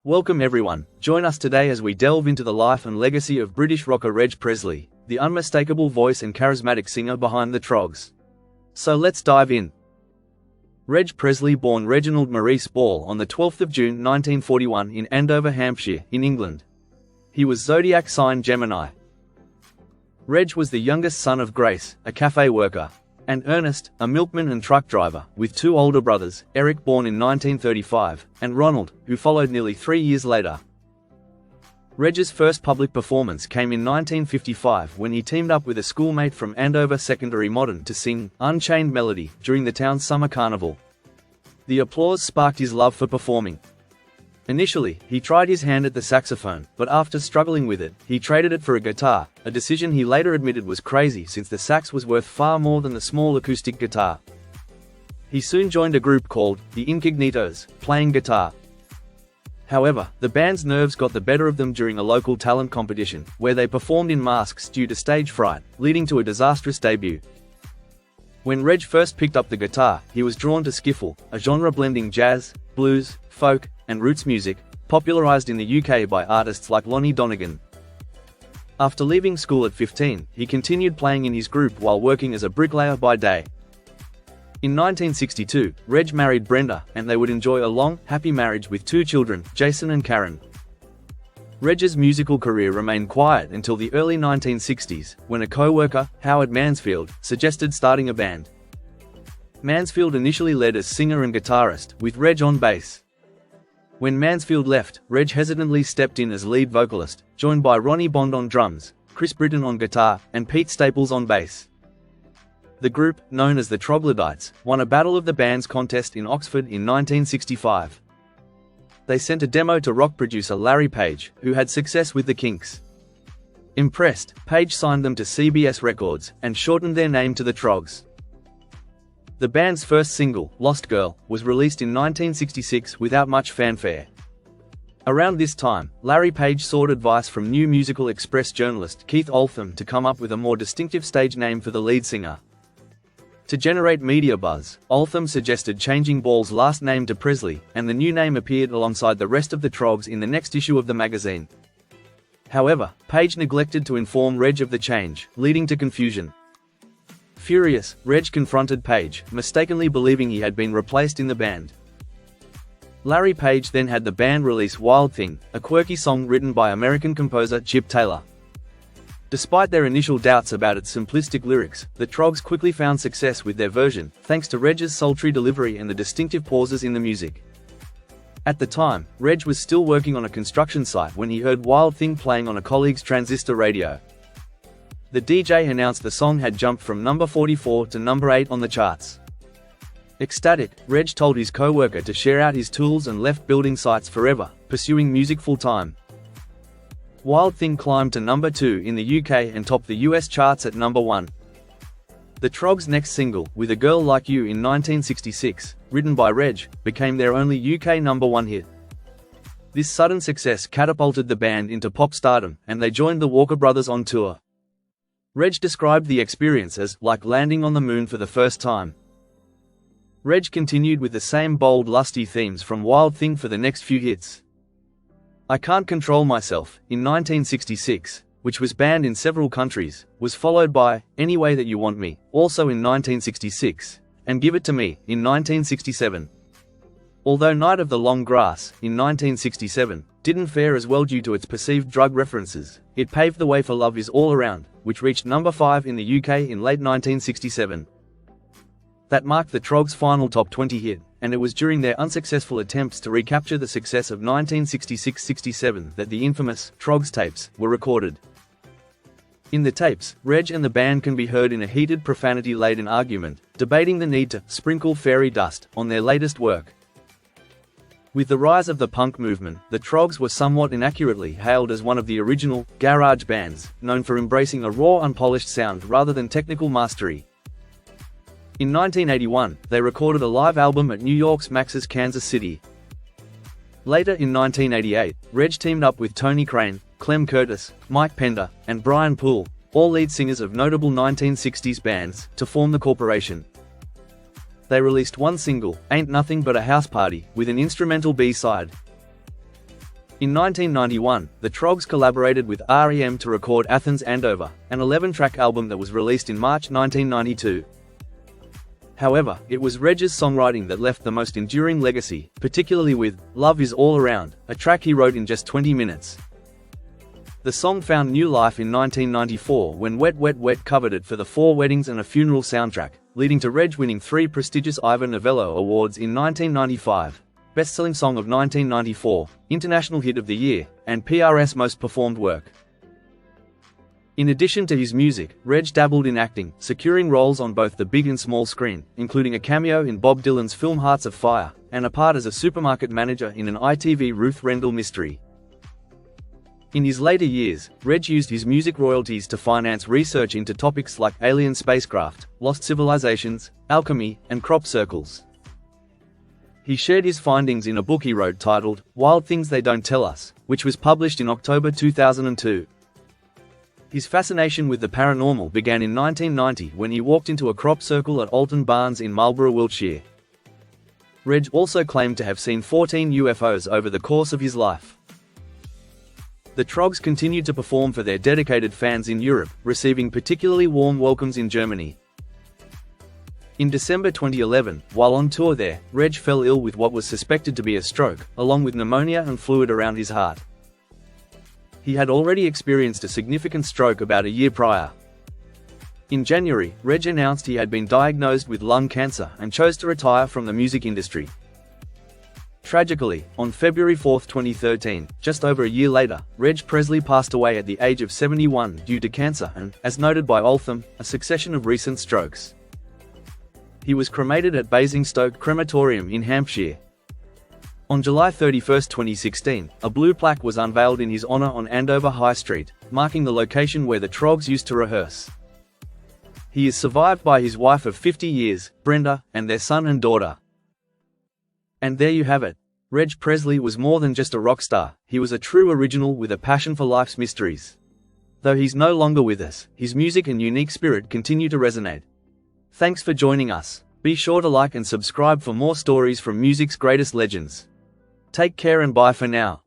Welcome everyone, join us today as we delve into the life and legacy of British rocker Reg Presley, the unmistakable voice and charismatic singer behind the Troggs. So let's dive in. Reg Presley, born Reginald Maurice Ball on the 12th of June 1941 in Andover, Hampshire, in England. He was zodiac sign Gemini. Reg was the youngest son of Grace, a cafe worker, and Ernest, a milkman and truck driver, with two older brothers, Eric, born in 1935, and Ronald, who followed nearly 3 years later. Reg's first public performance came in 1955 when he teamed up with a schoolmate from Andover Secondary Modern to sing Unchained Melody during the town's summer carnival. The applause sparked his love for performing. Initially, he tried his hand at the saxophone, but after struggling with it, he traded it for a guitar, a decision he later admitted was crazy since the sax was worth far more than the small acoustic guitar. He soon joined a group called the Incognitos, playing guitar. However, the band's nerves got the better of them during a local talent competition, where they performed in masks due to stage fright, leading to a disastrous debut. When Reg first picked up the guitar, he was drawn to skiffle, a genre blending jazz, blues, folk, and roots music, popularized in the UK by artists like Lonnie Donegan. After leaving school at 15, he continued playing in his group while working as a bricklayer by day. In 1962, Reg married Brenda, and they would enjoy a long, happy marriage with 2 children, Jason and Karen. Reg's musical career remained quiet until the early 1960s, when a co-worker, Howard Mansfield, suggested starting a band. Mansfield initially led as singer and guitarist, with Reg on bass. When Mansfield left, Reg hesitantly stepped in as lead vocalist, joined by Ronnie Bond on drums, Chris Britton on guitar, and Pete Staples on bass. The group, known as the Troglodytes, won a Battle of the Bands contest in Oxford in 1965. They sent a demo to rock producer Larry Page, who had success with the Kinks. Impressed, Page signed them to CBS Records, and shortened their name to the Troggs. The band's first single, Lost Girl, was released in 1966 without much fanfare. Around this time, Larry Page sought advice from New Musical Express journalist Keith Oldham to come up with a more distinctive stage name for the lead singer. To generate media buzz, Oldham suggested changing Ball's last name to Presley, and the new name appeared alongside the rest of the Troggs in the next issue of the magazine. However, Page neglected to inform Reg of the change, leading to confusion. Furious, Reg confronted Page, mistakenly believing he had been replaced in the band. Larry Page then had the band release Wild Thing, a quirky song written by American composer Chip Taylor. Despite their initial doubts about its simplistic lyrics, the Troggs quickly found success with their version, thanks to Reg's sultry delivery and the distinctive pauses in the music. At the time, Reg was still working on a construction site when he heard Wild Thing playing on a colleague's transistor radio. The DJ announced the song had jumped from number 44 to number 8 on the charts. Ecstatic, Reg told his co-worker to share out his tools and left building sites forever, pursuing music full-time. Wild Thing climbed to number 2 in the UK and topped the US charts at number 1. The Troggs' next single, With a Girl Like You in 1966, written by Reg, became their only UK number 1 hit. This sudden success catapulted the band into pop stardom, and they joined the Walker Brothers on tour. Reg described the experience as like landing on the moon for the first time. Reg continued with the same bold, lusty themes from Wild Thing for the next few hits. I Can't Control Myself, in 1966, which was banned in several countries, was followed by Any Way That You Want Me, also in 1966, and Give It To Me, in 1967. Although Night of the Long Grass, in 1967, didn't fare as well due to its perceived drug references, it paved the way for Love Is All Around, which reached number 5 in the UK in late 1967. That marked the Troggs' final top 20 hit, and it was during their unsuccessful attempts to recapture the success of 1966-67 that the infamous Troggs tapes were recorded. In the tapes, Reg and the band can be heard in a heated, profanity-laden argument, debating the need to sprinkle fairy dust on their latest work. With the rise of the punk movement, the Troggs were somewhat inaccurately hailed as one of the original garage bands, known for embracing a raw, unpolished sound rather than technical mastery. In 1981, they recorded a live album at New York's Max's Kansas City. Later in 1988, Reg teamed up with Tony Crane, Clem Curtis, Mike Pender, and Brian Poole, all lead singers of notable 1960s bands, to form the corporation. They released one single, Ain't Nothing But a House Party, with an instrumental B-side. In 1991, the Troggs collaborated with REM to record Athens Andover, an 11-track album that was released in March 1992. However, it was Reg's songwriting that left the most enduring legacy, particularly with Love Is All Around, a track he wrote in just 20 minutes. The song found new life in 1994 when Wet Wet Wet covered it for the 4 Weddings and a Funeral soundtrack, leading to Reg winning 3 prestigious Ivor Novello Awards in 1995, Best-Selling Song of 1994, International Hit of the Year, and PRS Most Performed Work. In addition to his music, Reg dabbled in acting, securing roles on both the big and small screen, including a cameo in Bob Dylan's film Hearts of Fire, and a part as a supermarket manager in an ITV Ruth Rendell mystery. In his later years, Reg used his music royalties to finance research into topics like alien spacecraft, lost civilizations, alchemy, and crop circles. He shared his findings in a book he wrote titled, Wild Things They Don't Tell Us, which was published in October 2002. His fascination with the paranormal began in 1990 when he walked into a crop circle at Alton Barns in Marlborough, Wiltshire. Reg also claimed to have seen 14 UFOs over the course of his life. The Troggs continued to perform for their dedicated fans in Europe, receiving particularly warm welcomes in Germany. In December 2011, while on tour there, Reg fell ill with what was suspected to be a stroke, along with pneumonia and fluid around his heart. He had already experienced a significant stroke about a year prior. In January, Reg announced he had been diagnosed with lung cancer and chose to retire from the music industry. Tragically, on February 4, 2013, just over a year later, Reg Presley passed away at the age of 71 due to cancer and, as noted by Waltham, a succession of recent strokes. He was cremated at Basingstoke Crematorium in Hampshire. On July 31, 2016, a blue plaque was unveiled in his honor on Andover High Street, marking the location where the Troggs used to rehearse. He is survived by his wife of 50 years, Brenda, and their son and daughter. And there you have it. Reg Presley was more than just a rock star, he was a true original with a passion for life's mysteries. Though he's no longer with us, his music and unique spirit continue to resonate. Thanks for joining us. Be sure to like and subscribe for more stories from music's greatest legends. Take care and bye for now.